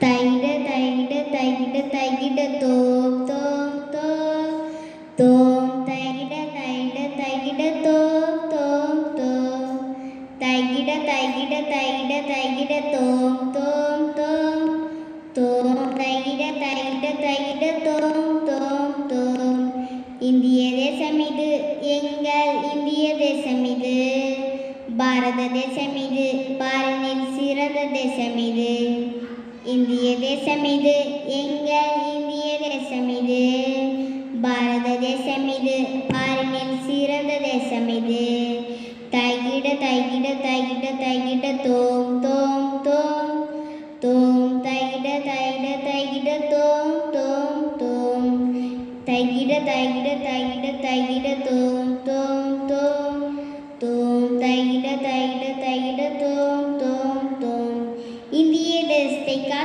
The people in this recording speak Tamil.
தைட தைட தைட தைட தோம் தோம் தோம் தோம் தைட தைட தைட தோம் தோம் தோம் தைட தைட தைட தைட தோம் தோம் தோம் தோம் தைட தைட தைட தோம் தோம் தோம் இந்திய தேசம் இது எங்கள் இந்திய தேசம் இது பாரத தேசம் இது பாரினில் சிறந்த தேசம் இது இந்திய தேசம் இது எங்கள் இந்திய தேசம் இது பாரத தேசம் இது பாரினில் சிறந்த தேசம் இது தைகிட தைகிட தைகிட தைகிட தோம் தோம் தோம் தோம் தைகிட தைகிட தைகிட தோம் தோம் தோம் தைகிட தைகிட தைகிட தைகிட தோம்